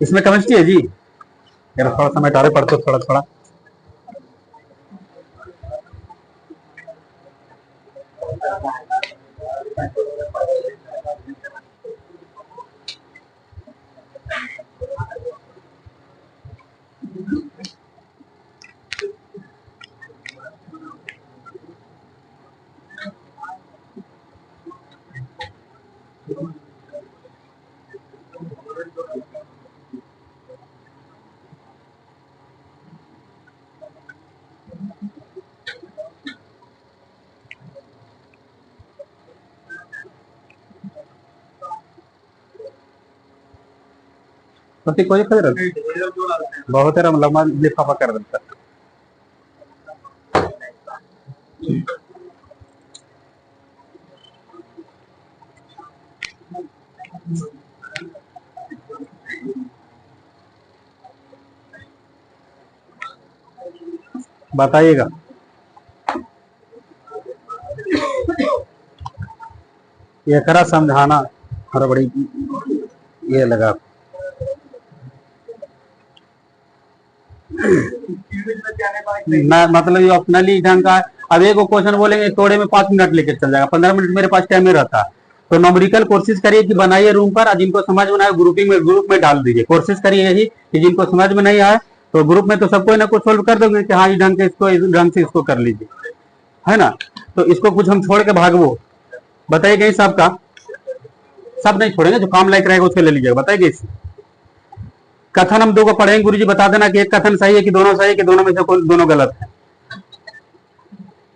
इसमें केमिस्ट्री है जी, यार थोड़ा सा मैं टारे पढ़ते थोड़ा थोड़ा। प्रतीक कोई खबर बहुत है लम्बा लिफाफा कर देता। बताइएगा। ये करा समझाना हर बड़ी ये लगा। मतलब ये ऑप्शनली ढंग का। अब एक क्वेश्चन बोलेंगे थोड़े में 5 मिनट लेके चल जाएगा, 15 मिनट मेरे पास टाइम में रहता है। तो नॉमरिकल कोशिश करिए कि बनाइए रूम पर, जिनको समझ में आए ग्रुप में डाल दीजिए। कोशिश करिए यही कि जिनको समझ में नहीं आए तो ग्रुप में तो सब कोई ना कुछ सोल्व कर दोगे कि हाँ इस ढंग से इसको इस ढंग से इसको कर लीजिए, है ना। तो इसको कुछ हम छोड़ के भागवो। बताइएगा इस सबका, सब नहीं छोड़ेंगे, जो काम लायक रहेगा उसके ले लीजिएगा। बताइए इस कथन हम 2 को पढ़ेंगे, गुरुजी बता देना कि एक कथन सही है कि दोनों सही है कि दोनों में से कोई दोनों गलत है।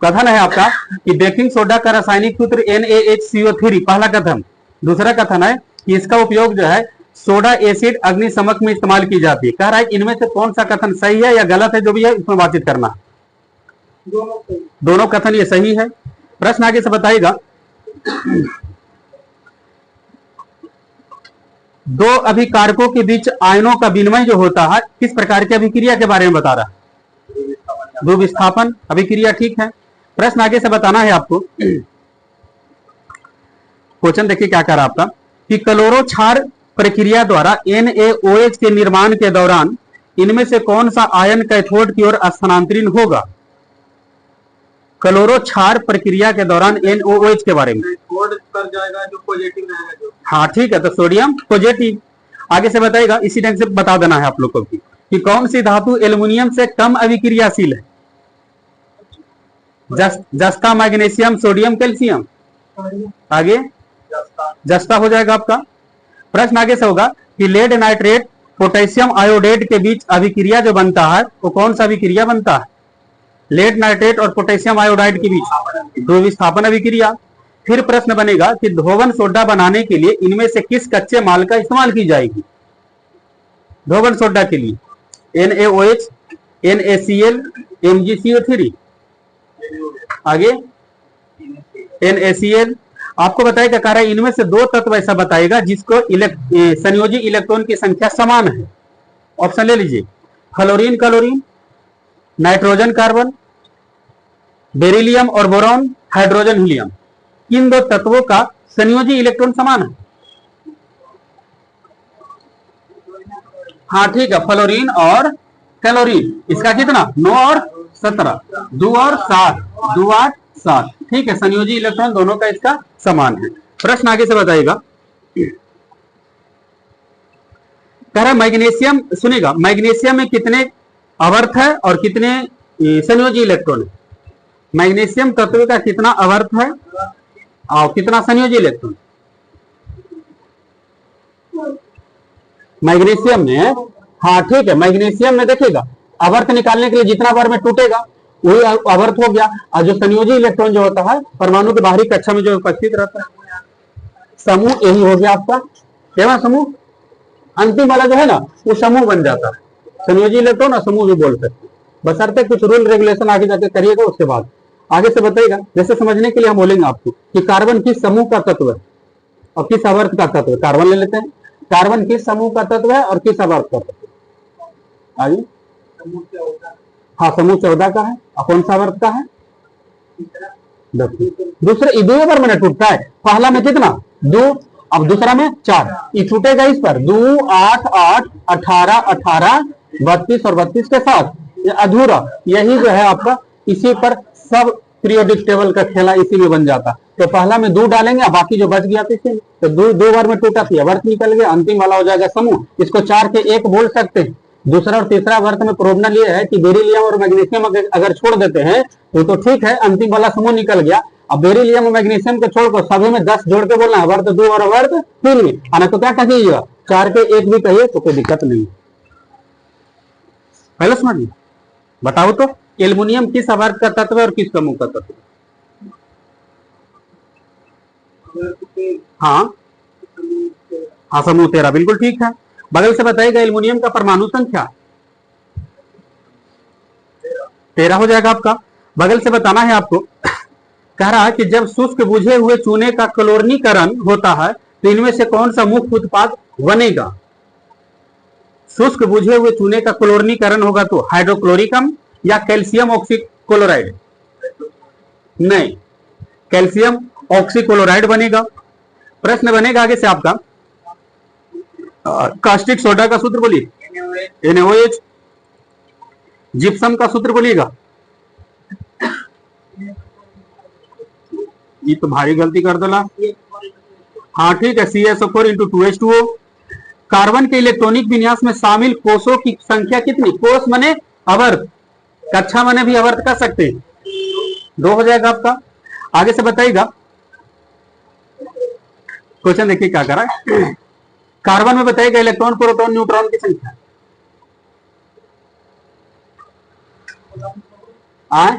कथन है आपका कि बेकिंग सोडा का रासायनिक सूत्र NaHCO3, पहला कथन। दूसरा कथन है कि इसका उपयोग जो है सोडा एसिड अग्निशमक में इस्तेमाल की जाती है। कह रहा है इनमें से कौन सा कथन सही है या गलत है, जो भी है इसमें बातचीत करना। दोनों कथन ये सही है। प्रश्न आगे से बताइएगा। 2 अभिकारकों के बीच आयनों का विनिमय जो होता है किस प्रकार की अभिक्रिया के बारे में बता रहा है? द्विविस्थापन अभिक्रिया, ठीक है। प्रश्न आगे से बताना है आपको। क्वेश्चन देखिए क्या कर रहा आपका कि क्लोरो क्षार प्रक्रिया द्वारा NaOH के निर्माण के दौरान इनमें से कौन सा आयन कैथोड की ओर स्थानांतरित होगा? क्लोरो क्षार प्रक्रिया के दौरान NaOH के बारे में कर जाएगा जो पॉजिटिव रहेगा। हाँ ठीक है, तो सोडियम पॉजिटिव। आगे से बताएगा, इसी ढंग से बता देना है आप लोग को कि कौन सी धातु एल्युमिनियम से कम अभिक्रियाशील है? जस्ता, मैग्नीशियम, सोडियम, कैल्शियम। आगे जस्ता हो जाएगा आपका। प्रश्न आगे से होगा कि लेड नाइट्रेट पोटेशियम आयोडेट के बीच अभिक्रिया जो बनता है वो कौन सा अभिक्रिया बनता है? लेड नाइट्रेट और पोटेशियम आयोडाइड के बीच द्विविस्थापन अभिक्रिया। फिर प्रश्न बनेगा कि धोवन सोडा बनाने के लिए इनमें से किस कच्चे माल का इस्तेमाल की जाएगी? धोवन सोडा के लिए NaOH, NaCl, MgCO3। आगे NaCl। आपको बताएगा कह रहा है इनमें से 2 तत्व ऐसा बताएगा जिसको संयोजी इलेक्ट्रॉन की संख्या समान है। ऑप्शन ले लीजिए, fluorine chlorine, nitrogen carbon, beryllium और बोरॉन, हाइड्रोजन हीलियम। इन 2 तत्वों का संयोजी इलेक्ट्रॉन समान है। हाँ ठीक है, फ्लोरीन और क्लोरीन। इसका कितना? 9 और 17, 2 और 7, 2 8 7। ठीक है, संयोजी इलेक्ट्रॉन दोनों का इसका समान है। प्रश्न आगे से बताइएगा। कह रहा मैग्नीशियम, सुनेगा, मैग्नीशियम में कितने अवर्थ है और कितने संयोजी इलेक्ट्रॉन है? मैग्नीशियम तत्व का कितना अवर्थ है और कितना संयोजी इलेक्ट्रॉन? मैग्नीशियम में, हाँ ठीक है, मैग्नीशियम में देखिएगा अवर्थ निकालने के लिए जितना बार में टूटेगा वही अवर्थ हो गया। और जो संयोजी इलेक्ट्रॉन जो होता है परमाणु के बाहरी कक्षा में जो उपस्थित रहता है समूह, यही हो गया आपका केवल समूह। अंतिम वाला जो है ना वो समूह बन जाता है। संयोजी इलेक्ट्रॉन और समूह भी बोल सकते, बशर्ते कुछ रूल रेगुलेशन आगे जाके करिएगा। उसके बाद आगे से बताइएगा, जैसे समझने के लिए हम बोलेंगे आपको कि कार्बन किस समूह का तत्व है और किस आवर्त का तत्व है। कार्बन ले लेते हैं, कार्बन किस समूह का तत्व है और किस आवर्त का तत्व है? आइए, हाँ, समूह 14 का है। और कौन सा वर्ग का है? दूसरे दो बार मैंने टूटता है। पहला में कितना? 2, अब दूसरा में 4। ये टूटेगा इस पर 2, 8, 8, 18, 18, 32 और 32 के साथ ये अधूरा। यही जो है आपका, इसी पर सब पीरियोडिक टेबल का खेला इसी में बन जाता। तो पहला में 2 डालेंगे, बाकी जो बच गया तो इसी में, तो दो बार में टूटा तो वर्त निकल गया, अंतिम वाला हो जाएगा समूह। इसको 4 के 1 बोल सकते हैं। दूसरा और तीसरा वर्त में प्रोबनल ये है कि बेरिलियम और मैग्नीशियम अगर छोड़ देते हैं तो ठीक है, अंतिम वाला समूह निकल गया। अब बेरिलियम और मैग्नीशियम को छोड़कर सभी में 10 जोड़ के बोलना है, वर्त 2 और वर्त 3 में आना। तो क्या कहिएगा? 4 के 1 भी कहिए तो कोई दिक्कत नहीं। पहले समझिए, बताओ तो एल्युमिनियम किस आवर्त का तत्व है और किस समूह का तत्व? हाँ हाँ, समूह 13, बिल्कुल ठीक है। बगल से बताइएगा एल्युमिनियम का परमाणु संख्या 13 हो जाएगा आपका। बगल से बताना है आपको, कह रहा है कि जब शुष्क बुझे हुए चूने का क्लोरीनीकरण होता है तो इनमें से कौन सा मुख्य उत्पाद बनेगा? शुष्क बुझे हुए चूने का क्लोरीनीकरण होगा तो हाइड्रोक्लोरिक अम्ल या कैल्शियम ऑक्सीक्लोराइड? नहीं, कैल्शियम ऑक्सीक्लोराइड बनेगा। प्रश्न बनेगा आगे से आपका, कास्टिक सोडा का सूत्र बोलिए। NaOH। जिप्सम का सूत्र बोलिएगा। ये तो भारी गलती कर दला। हाँ ठीक है, CSO4 × 2H2O। कार्बन के इलेक्ट्रॉनिक विन्यास में शामिल कोषों की संख्या कितनी? कोष मने आवर्त, कक्षा मने भी आवर्त कर सकते हैं। 2 हो जाएगा आपका। आगे से बताइएगा, क्वेश्चन देखिए क्या करा है। कार्बन में बताइएगा इलेक्ट्रॉन, प्रोटॉन, न्यूट्रॉन की संख्या। हाँ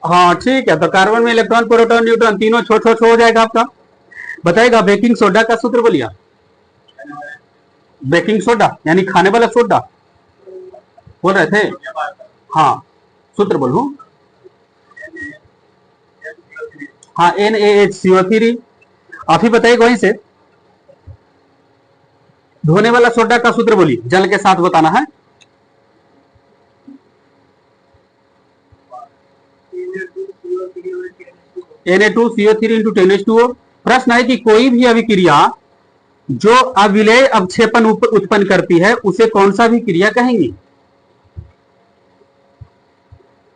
हाँ ठीक है, तो कार्बन में इलेक्ट्रॉन, प्रोटॉन, न्यूट्रॉन तीनों छो छो छो हो जाएगा आपका। बताइएगा बेकिंग सोडा का सूत्र बोलिए। बेकिंग सोडा यानी खाने वाला सोडा बोल रहे थे? हाँ, सूत्र बोलूं? हाँ, NaHCO3। आप ही बताइएगा वहीं से। धोने वाला सोडा का सूत्र बोलिए, जल के साथ बताना है। Na2CO3 × 10H2O। प्रश्न है कि कोई भी अभिक्रिया जो अविलेय अवक्षेपण उत्पन्न करती है उसे कौन सा अभिक्रिया कहेंगे?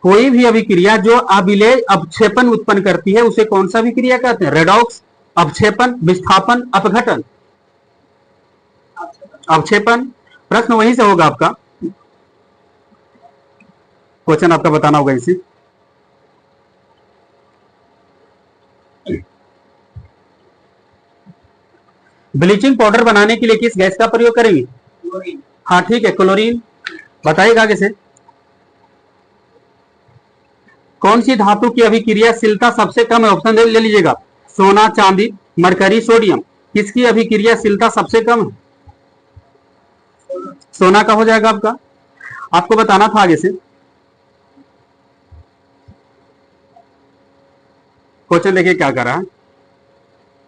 कोई भी अभिक्रिया जो अविलेय अवक्षेपण उत्पन्न करती है उसे कौन सा अभिक्रिया कहते हैं? रेडॉक्स, अवक्षेपण, विस्थापन, अपघटन? अवक्षेपण। प्रश्न वहीं से होगा आपका, क्वेश्चन आपका बताना होगा इसी। ब्लीचिंग पाउडर बनाने के लिए किस गैस का प्रयोग करेंगे? हाँ ठीक है, क्लोरीन। बताइएगा आगे से, कौन सी धातु की अभिक्रियाशीलता सबसे कम है? ऑप्शन ले लीजिएगा, सोना, चांदी, मरकरी, सोडियम। किसकी अभिक्रियाशीलता सबसे कम है? सोना का हो जाएगा आपका। आपको बताना था आगे से, क्वेश्चन देखिए क्या कर रहा है।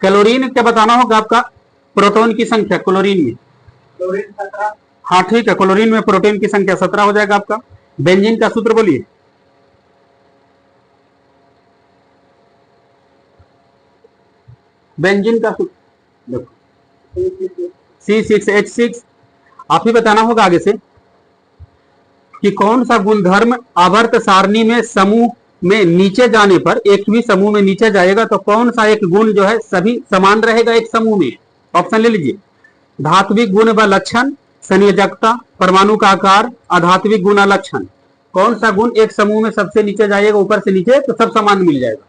क्लोरीन क्या बताना होगा आपका? प्रोटॉन की संख्या क्लोरीन में। क्लोरीन 17। हाँ ठीक है, क्लोरीन में प्रोटॉन की संख्या 17 हो जाएगा आपका। बेंजीन का सूत्र बोलिए। बेंजीन का सूत्र C6H6। आप ही बताना होगा आगे से कि कौन सा गुणधर्म आवर्त सारणी में समूह में नीचे जाने पर, एक भी समूह में नीचे जाएगा तो कौन सा एक गुण जो है सभी समान रहेगा एक समूह में? ऑप्शन ले लीजिए, धात्विक गुण व लक्षण, संयोजकता, परमाणु का आकार, अधात्विक गुण लक्षण। कौन सा गुण एक समूह में सबसे नीचे जाएगा, ऊपर से नीचे, तो सब समान मिल जाएगा।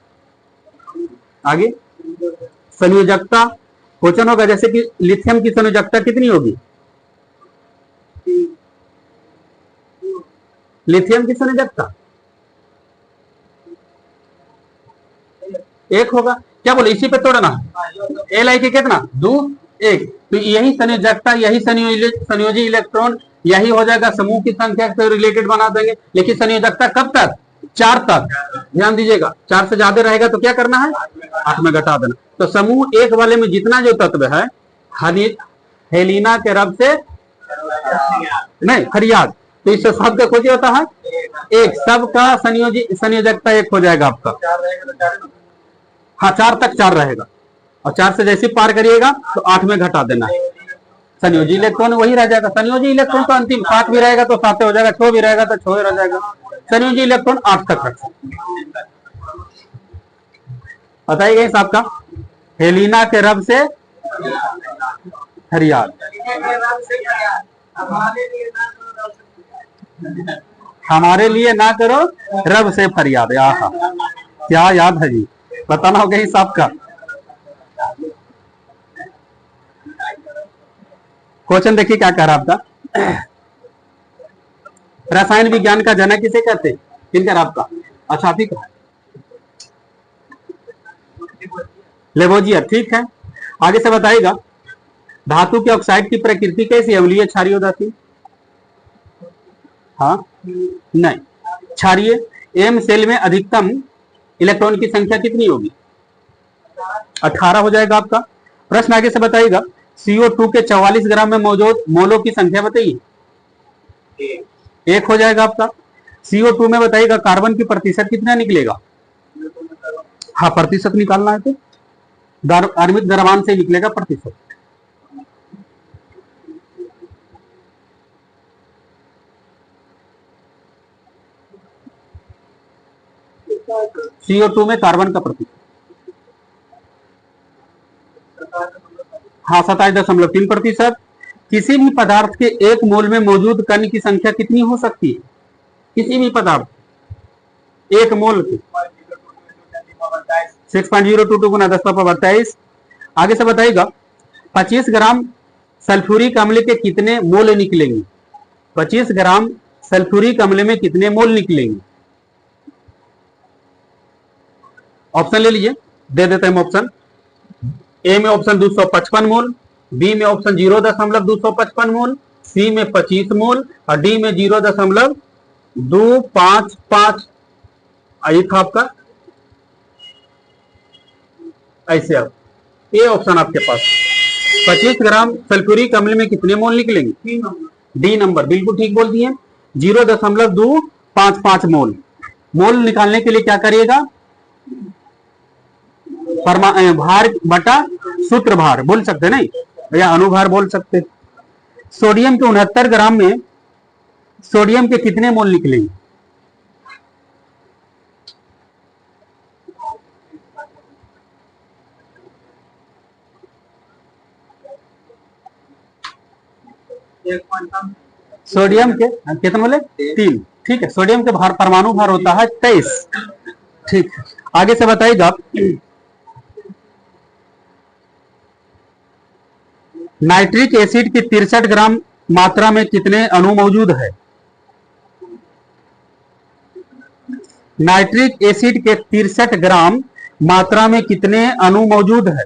आगे संयोजकता क्वेश्चन होगा, जैसे कि लिथियम की संयोजकता कितनी होगी? लिथियम की संयोजकता 1 होगा। क्या बोले, इसी पे तोड़ना है। Li के कितना? 2, 1। तो यही संयोजकता, यही संयोजी इलेक्ट्रॉन, यही हो जाएगा समूह की संख्या से रिलेटेड बना देंगे। लेकिन संयोजकता कब तक? 4 तक। ध्यान दीजिएगा, 4 से ज्यादा रहेगा तो क्या करना है? 8 में घटा देना। तो समूह 1 वाले में जितना जो तत्व है, हेलिना के रब से नहीं फरियाद, तो इस शब्द खोजिए होता है एक, सबका संयोजकता एक हो जाएगा आपका। हाँ 4 तक 4 रहेगा, और 4 से जैसे पार करिएगा तो 8 में घटा देना है। संयोजी इलेक्ट्रॉन वही रह जाएगा, संयोजी इलेक्ट्रॉन तो अंतिम 7 भी रहेगा तो 7 हो जाएगा, 6 भी रहेगा तो 6 रह जाएगा। संयोजी इलेक्ट्रॉन 8 तक रख सकते। बताइए इस आपका हेलिना के रब से फरियाद, हमारे लिए ना करो रब से फरियाद। आहा क्या याद है जी, बताना होगा इस आपका। क्वेश्चन देखिए क्या कह रहा आपका, रसायन विज्ञान का जनक किसे कहते हैं, किनकर आपका, अच्छा ठीक है लेवोजियर, ठीक है। आगे से बताइएगा धातु के ऑक्साइड की प्रकृति कैसी, अम्लीय क्षारीय धातु, हाँ नहीं क्षारीय। एम सेल में अधिकतम इलेक्ट्रॉन की संख्या कितनी होगी, 18 हो जाएगा आपका। प्रश्न आगे से बताइएगा CO2 के 44 ग्राम में मौजूद मोलों की संख्या बताइए, 1 हो जाएगा आपका। CO2 में बताइएगा कार्बन की प्रतिशत कितना निकलेगा, हाँ प्रतिशत निकालना है तो आर्मिक द्रव्यमान से निकलेगा प्रतिशत। CO2 में कार्बन का प्रतिशत, हाँ 27.3%। किसी भी पदार्थ के 1 मोल में मौजूद कण की संख्या कितनी हो सकती है, किसी भी पदार्थ 1 मोल की 6.022 गुना 10⁻22। आगे से बताइएगा 25 ग्राम सल्फ्यूरिक अम्ल के कितने मोल निकलेंगे, 25 ग्राम सल्फ्यूरिक अम्ल में कितने मोल निकलेंगे। ऑप्शन ले लीजिए, दे देते हैं ऑप्शन। ए में ऑप्शन 255 मोल, बी में ऑप्शन 0.255 मोल, सी में 25 मोल और डी में 0.255। आई था आपका ऐसे, अब ये ऑप्शन आपके पास 25 ग्राम सल्फ्यूरिक अम्ल में कितने मोल निकलेंगे, डी नंबर बिल्कुल ठीक बोल दिए 0.255 मोल। मोल निकालने के लिए क्या करिएगा, भार बटा सूत्र भार बोल सकते नहीं, या अनुभार बोल सकते। सोडियम के 69 ग्राम में सोडियम के कितने मोल निकलेंगे, सोडियम के कितने बोले 3, ठीक है। सोडियम के भार परमाणु भार होता है 23, ठीक है। आगे से बताइएगा नाइट्रिक एसिड की 63 ग्राम मात्रा में कितने अणु मौजूद है, नाइट्रिक एसिड के 63 ग्राम मात्रा में कितने अणु मौजूद है,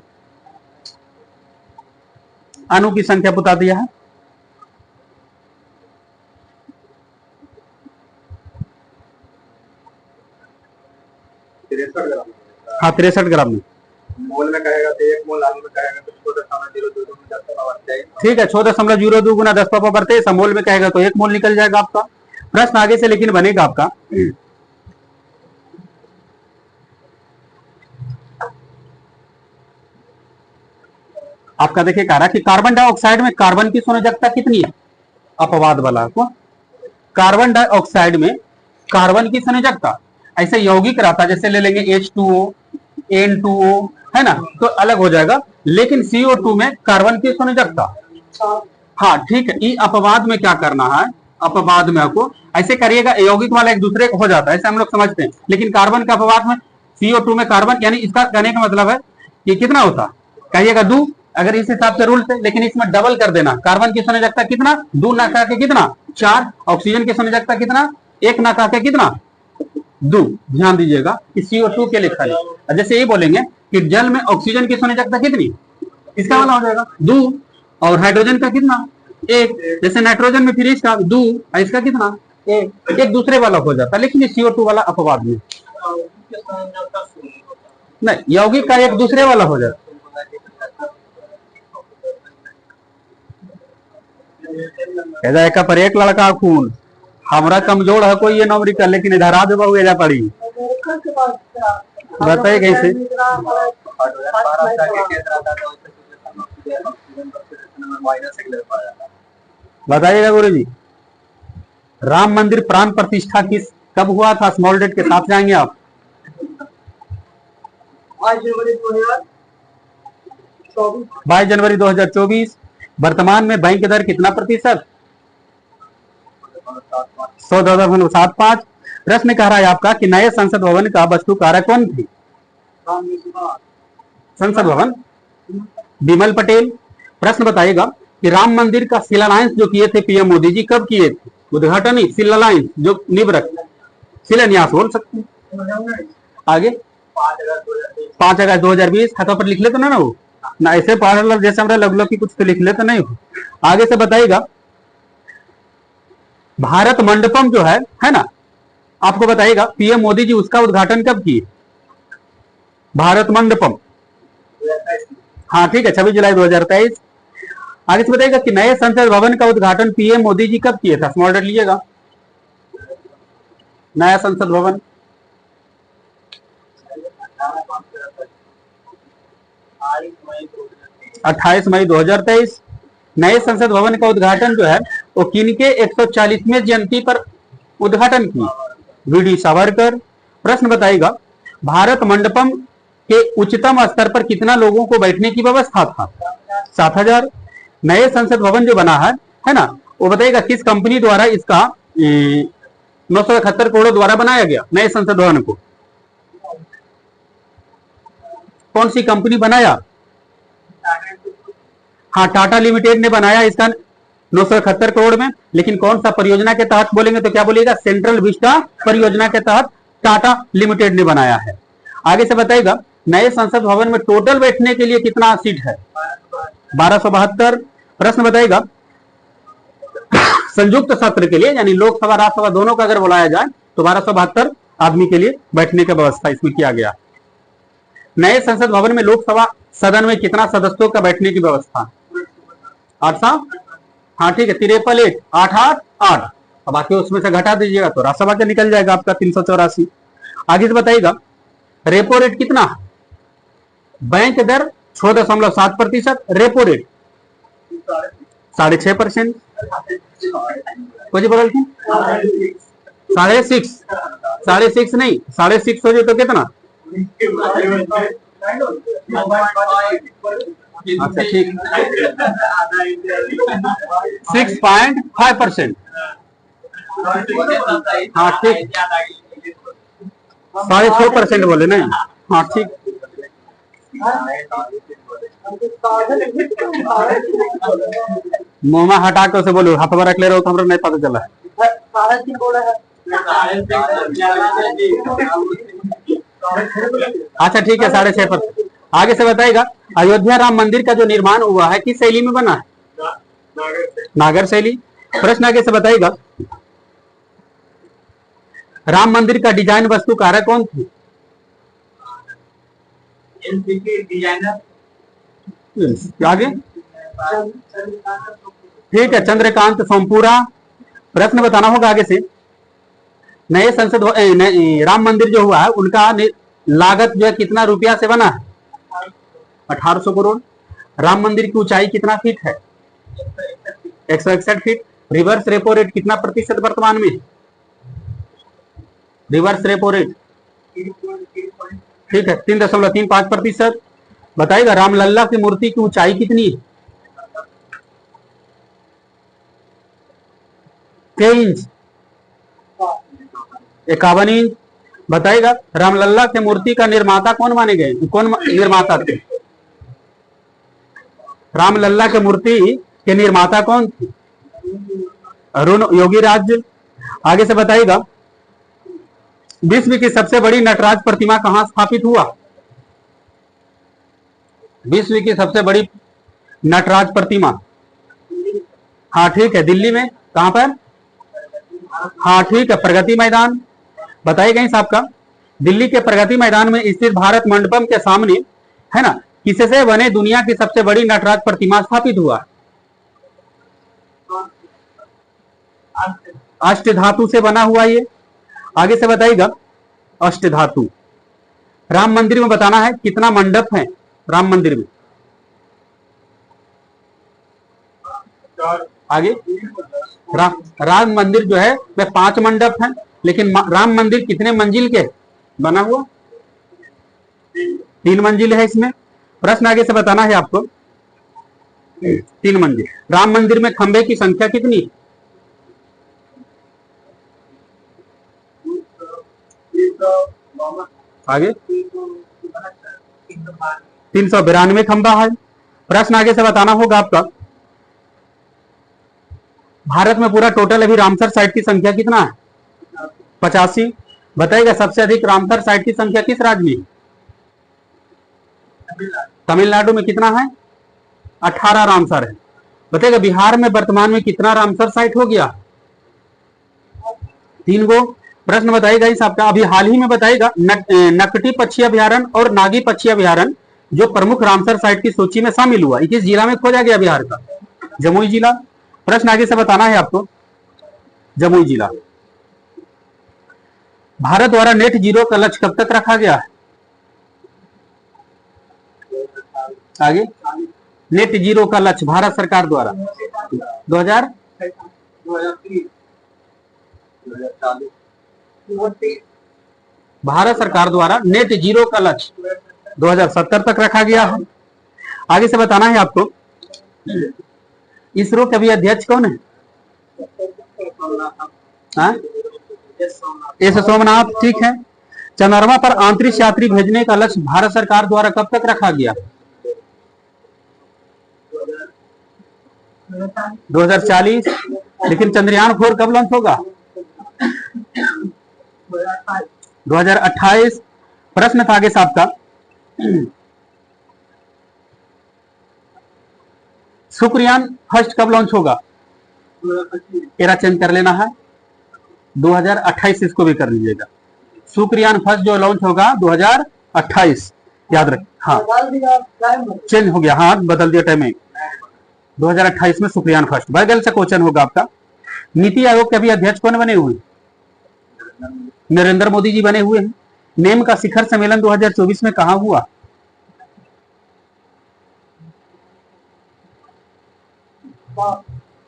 अणु की संख्या बता दिया है, हाँ 63 ग्राम में। मोल में कहेगा तो 1 मोल, अणु में कहेगा तो 6.02 ठीक है 6.02 गुना 10⁻23, मोल में कहेगा तो 1 मोल निकल जाएगा आपका। प्रश्न आगे से लेकिन बनेगा आपका देखिए कह रहा कि कार्बन डाइऑक्साइड में कार्बन की संयोजकता कितनी है, अपवाद वाला को कार्बन डाइऑक्साइड में कार्बन की संयोजकता ऐसे यौगिक रहता है, जैसे ले लेंगे H2O N2O है ना, तो अलग हो जाएगा। लेकिन CO2 में कार्बन की संयोजकता, हाँ ठीक है। ई अपवाद में क्या करना है, अपवाद में आपको ऐसे करिएगा यौगिक वाला एक दूसरे को हो जाता है, ऐसे हम लोग समझते हैं। लेकिन कार्बन का अपवाद में CO2 में कार्बन, यानी इसका कहने का मतलब है कि कितना होता कहिएगा 2, अगर इस हिसाब से रूल से, लेकिन इसमें डबल कर देना। कार्बन की संयोजकता कितना 2 ना कह के कितना 4, ऑक्सीजन की संयोजकता कितना 1 ना कह के कितना 2। ध्यान दीजिएगा कि CO2 के लिए खाली, जैसे ये बोलेंगे कि जल में ऑक्सीजन की संयोजकता कितनी, इसका वाला हो जाएगा 2, और हाइड्रोजन का कितना 1, जैसे नाइट्रोजन में फिर इसका 2, इसका कितना 1, एक दूसरे वाला हो जाता है। लेकिन CO2 वाला अपवाद में नहीं, यौगिक का एक दूसरे वाला हो जाता। एजा एक पर एक लड़का खून हमरा कमजोर है कोई ये नौकरी कर, लेकिन इधर आ बहु एजा पड़ी बताइए कैसे। बताइएगा गुरु जी, राम मंदिर प्राण प्रतिष्ठा किस कब हुआ था? स्मॉल डेट के साथ जाएंगे आप। 22 जनवरी 2024। वर्तमान में बैंक दर कितना प्रतिशत? 100.75। प्रश्न कह रहा है आपका कि नए संसद भवन का वास्तुकार कौन थे? संसद भवन बिमल पटेल। प्रश्न बताइएगा कि राम मंदिर का शिलान्यास जो किए थे पीएम मोदी जी कब किए थे? उद्घाटन ही, शिलान्यास जो निवृत्त, शिलान्यास बोल सकते हैं। आगे 5 अगस्त 2020। हाथों पर लिख लेते ना वो ना, ऐसे पढ़ जैसे हमारे लग की कुछ तो लिख लेते नहीं हो। आगे से बताइएगा भारत मंडपम जो है ना, आपको बताइएगा पीएम मोदी जी उसका उद्घाटन कब किए? भारत मंडपम, हाँ ठीक है, 26 जुलाई 2023। आगे से बताइएगा कि नए संसद भवन का उद्घाटन पीएम मोदी जी कब किए था? स्मॉल डेट लीजिएगा। नया संसद भवन 28 मई 2023। नए संसद भवन का उद्घाटन जो है वो किनके 140वें जयंती पर उद्घाटन की? वीडी सावरकर। प्रश्न बताइएगा भारत मंडपम के उच्चतम स्तर पर कितना लोगों को बैठने की व्यवस्था था? 7000। नए संसद भवन जो बना है ना, वो बताइएगा किस कंपनी द्वारा इसका 971 करोड़ द्वारा बनाया गया? नए संसद भवन को कौन सी कंपनी बनाया? हाँ, टाटा लिमिटेड ने बनाया इसका 971 करोड़ में। लेकिन कौन सा परियोजना के तहत बोलेंगे तो क्या बोलिएगा? सेंट्रल विस्टा परियोजना के तहत टाटा लिमिटेड ने बनाया है। आगे से बताइएगा नए संसद भवन में टोटल बैठने के लिए कितना सीट है? 1272। प्रश्न बताइएगा संयुक्त सत्र के लिए यानी लोकसभा राज्यसभा दोनों का अगर बुलाया जाए तो 1272 आदमी के लिए बैठने की व्यवस्था इसमें किया गया। नए संसद भवन में लोकसभा सदन में कितना सदस्यों का बैठने की व्यवस्था? 800। हाँ ठीक है, 53 8 8 8। अब बाकी उसमें से घटा दीजिएगा तो राज्यसभा का निकल जाएगा आपका 384। आगे से बताइएगा रेपो रेट कितना? बैंक दर 6.7%, रेपो रेट 6.5%। कुछ बदल थी 6.5, 6.5 नहीं 6.5 हो जाए तो कितना? अच्छा ठीक 6.5%। हाँ ठीक 6.5% बोले नहीं। हाँ ठीक मुंह में हटा के उसे बोलो, हाथ में रख ले रहे हो तो हमारा नहीं पता चला। अच्छा ठीक है 6.5%। आगे से बताएगा अयोध्या राम मंदिर का जो निर्माण हुआ है किस शैली में बना है? नागर शैली। प्रश्न आगे से बताएगा राम मंदिर का डिजाइन वास्तुकार कौन थी? आगे ठीक है चंद्रकांत सोमपुरा। प्रश्न बताना होगा आगे से नए संसद राम मंदिर जो हुआ है उनका लागत जो है कितना रुपया से बना है? 1800 करोड़। राम मंदिर की ऊंचाई कितना फीट है? 161 फीट। रिवर्स रेपो रेट कितना प्रतिशत वर्तमान में? रिवर्स रेपो रेट ठीक है 3.35%। बताइएगा रामलल्ला की मूर्ति की ऊंचाई कितनी है? 6 इंच 51 इंच। बताइएगा रामलल्ला के मूर्ति का निर्माता कौन माने गए? कौन निर्माता थे? रामलल्ला के मूर्ति के निर्माता कौन थे? अरुण योगी राज। आगे से बताइएगा विश्व की सबसे बड़ी नटराज प्रतिमा कहां स्थापित हुआ? विश्व की सबसे बड़ी नटराज प्रतिमा हाँ ठीक है दिल्ली में। कहां पर? हाँ ठीक है प्रगति मैदान। बताइए कहीं साहब का दिल्ली के प्रगति मैदान में स्थित भारत मंडपम के सामने है ना किससे बने दुनिया की सबसे बड़ी नटराज प्रतिमा स्थापित हुआ? अष्ट धातु से बना हुआ ये। आगे से बताइएगा अष्ट धातु। राम मंदिर में बताना है कितना मंडप है राम मंदिर में। आगे राम मंदिर जो है वह 5 मंडप है, लेकिन राम मंदिर कितने मंजिल के बना हुआ? 3 मंजिल है इसमें। प्रश्न आगे से बताना है आपको 3 मंजिल। राम मंदिर में खंबे की संख्या कितनी? आगे 392 खंबा है। प्रश्न आगे से बताना होगा आपका भारत में पूरा टोटल अभी रामसर साइट की संख्या कितना है? 85। बताइएगा सबसे अधिक रामसर साइट की संख्या किस राज्य में? तमिलनाडु में कितना है? 18 रामसर है। बताइएगा बिहार में वर्तमान में कितना रामसर साइट हो गया? 3 गो। प्रश्न बताइएगा इस आपका अभी हाल ही में बताइएगा नकटी पक्षी अभ्यारण्य और नागी पक्षी अभ्यारण्य जो प्रमुख रामसर साइट की सूची में शामिल हुआ, किस जिला में खोजा गया बिहार का? जमुई जिला। प्रश्न आगे से बताना है आपको जमुई जिला। भारत द्वारा नेट जीरो का लक्ष्य कब तक रखा गया है? आगे नेट जीरो का लक्ष्य भारत सरकार द्वारा 2030 भारत सरकार द्वारा नेट जीरो का लक्ष्य 2070 तक रखा गया है। आगे से बताना है आपको इसरो के अभी अध्यक्ष कौन है? एस सोमनाथ। ठीक है। चंद्रमा पर अंतरिक्ष यात्री भेजने का लक्ष्य भारत सरकार द्वारा कब तक रखा गया? 2040। लेकिन चंद्रयान 4 कब लॉन्च होगा? 2028। प्रश्न था आगे से आपका शुक्रयान फर्स्ट कब लॉन्च होगा? एरा चेंज कर लेना है 2028, इसको भी कर लीजिएगा। शुक्रयान फर्स्ट जो लॉन्च होगा 2028, याद रख। हाँ चेंज हो गया, हाँ बदल दिया टाइम में। 2028 में शुक्रयान फर्स्ट। बगल से क्वेश्चन होगा आपका नीति आयोग के अभी अध्यक्ष कौन बने हुए? नरेंद्र मोदी जी बने हुए हैं। नेम का शिखर सम्मेलन 2024 में कहां हुआ?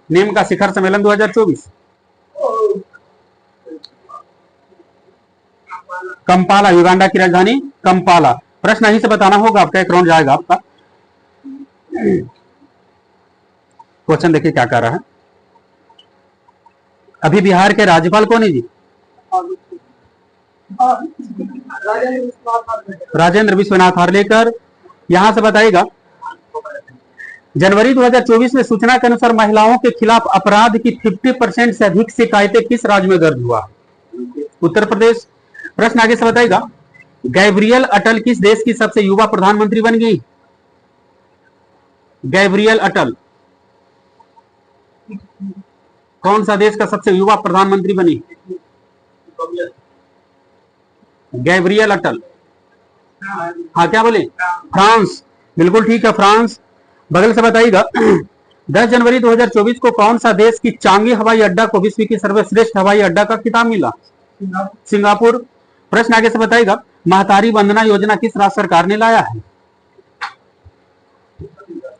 नेम का शिखर सम्मेलन 2024 कंपाला, युगांडा की राजधानी कंपाला। प्रश्न यहीं से बताना होगा आपका, एक राउंड जाएगा आपका। क्वेश्चन देखिए क्या कर रहा है। अभी बिहार के राज्यपाल कौन है जी? राजेंद्र विश्वनाथ हार्लेकर। यहां से बताइएगा जनवरी 2024 में सूचना के अनुसार महिलाओं के खिलाफ अपराध की 50% से अधिक शिकायतें किस राज्य में दर्ज हुआ? उत्तर प्रदेश। प्रश्न आगे से बताइएगा गैब्रियल अटल किस देश की सबसे युवा प्रधानमंत्री बन गई? गैब्रियल अटल कौन सा देश का सबसे युवा प्रधानमंत्री बनी? गैब्रियल अटल। हाँ क्या बोले? फ्रांस। बिल्कुल ठीक है, फ्रांस। बगल से बताइएगा 10 जनवरी 2024 को कौन सा देश की चांगी हवाई अड्डा को विश्व की सर्वश्रेष्ठ हवाई अड्डा का खिताब मिला? सिंगापुर। प्रश्न आगे से बताइएगा महतारी वंदना योजना किस राज्य सरकार ने लाया है?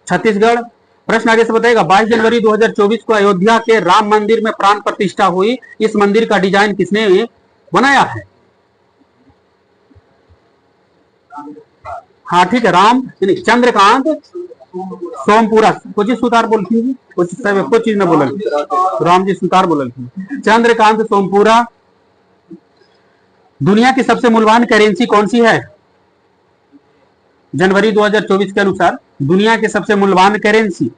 छत्तीसगढ़। प्रश्न आगे से बताइएगा 22 जनवरी 2024 को अयोध्या के राम मंदिर में प्राण प्रतिष्ठा हुई, इस मंदिर का डिजाइन किसने बनाया है? हाँ ठीक है, राम चंद्रकांत सोमपुरा। कुछ सुतार बोलती है, कुछ चीज न बोल, राम जी सुतार बोल। चंद्रकांत सोमपुरा। दुनिया की सबसे मूल्यवान करेंसी कौन सी है? जनवरी 2024 के अनुसार दुनिया की सबसे मूल्यवान करेंसी,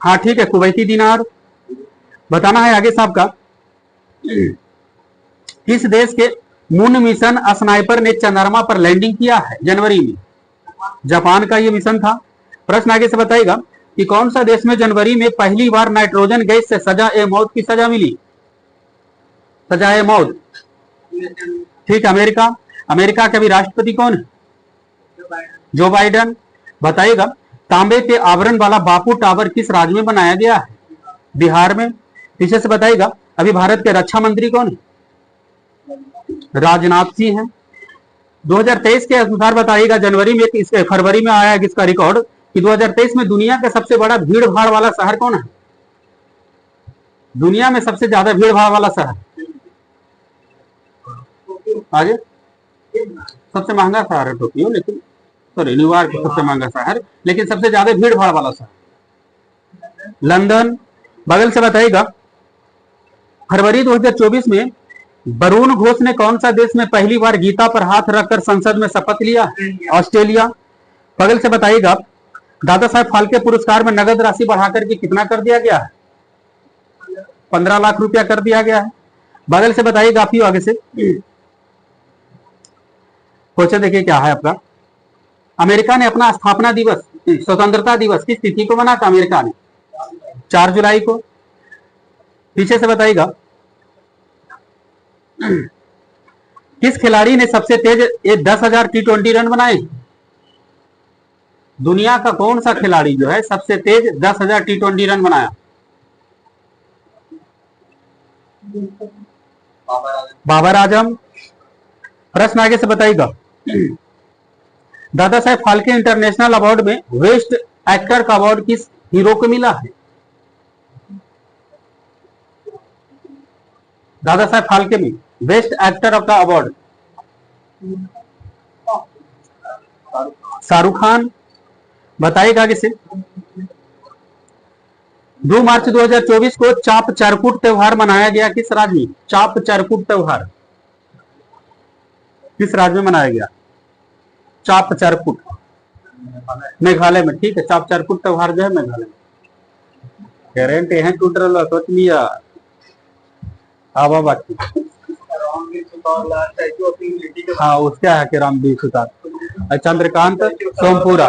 हाँ ठीक है, कुवैती दिनार। बताना है आगे साहब का किस देश के मून मिशन स्नाइपर ने चंद्रमा पर लैंडिंग किया है जनवरी में? जापान का यह मिशन था। प्रश्न आगे से बताइएगा कि कौन सा देश में जनवरी में पहली बार नाइट्रोजन गैस से सजा ए मौत की सजा मिली? सजा ए मौत। ठीक, अमेरिका। अमेरिका के अभी राष्ट्रपति कौन है? Joe Biden. बताइएगा तांबे के आवरण वाला बापू टावर किस राज्य में बनाया गया है? बिहार में। पीछे से बताइएगा, अभी भारत के रक्षा मंत्री कौन है? राजनाथ सिंह है। 2023 के अनुसार बताइएगा, फरवरी में आया है किसका रिकॉर्ड कि 2023 में दुनिया का सबसे बड़ा भीड़ भाड़ वाला शहर कौन है? दुनिया में सबसे ज्यादा भीड़ भाड़ वाला शहर आगे सबसे महंगा शहर है टोक्यो, लेकिन सॉरी न्यूयॉर्क सबसे महंगा शहर, लेकिन सबसे ज्यादा भीड़ भाड़ वाला शहर लंदन। बगल से बताइएगा, फरवरी 2024 में वरुण घोष ने कौन सा देश में पहली बार गीता पर हाथ रखकर संसद में शपथ लिया? ऑस्ट्रेलिया। बगल से बताइएगा, दादा साहब फाल्के पुरस्कार में नगद राशि बढ़ाकर के कितना कर दिया गया है? 15 लाख रुपया कर दिया गया है। बगल से बताइएगा, आप ही आगे से क्वेश्चन देखिए क्या है आपका। अमेरिका ने अपना स्थापना दिवस, स्वतंत्रता दिवस किस तिथि को मना था? अमेरिका ने 4 जुलाई को। पीछे से बताइएगा, किस खिलाड़ी ने सबसे तेज 10,000 T20 रन बनाए? दुनिया का कौन सा खिलाड़ी जो है सबसे तेज 10,000 T20 रन बनाया? बाबर आजम। प्रश्न आगे से बताइएगा, दादा साहेब फाल्के इंटरनेशनल अवार्ड में बेस्ट एक्टर का अवार्ड किस हीरो को मिला है? दादा साहेब फाल्के में बेस्ट एक्टर का अवार्ड शाहरुख खान। बताइएगा आगे से, 2 मार्च 2024 को चाप चरकुट त्योहार मनाया गया किस राज्य में? चाप चरकुट त्योहार किस राज्य में मनाया गया? चाप चरकुट मेघालय में। ठीक है, चाप चरकुट त्योहार जो है मेघालय में। गारंटी है टूट रहा सोच लिया। बाकी हाँ उसका है कि रामवीर सुतार, चंद्रकांत सोमपुरा।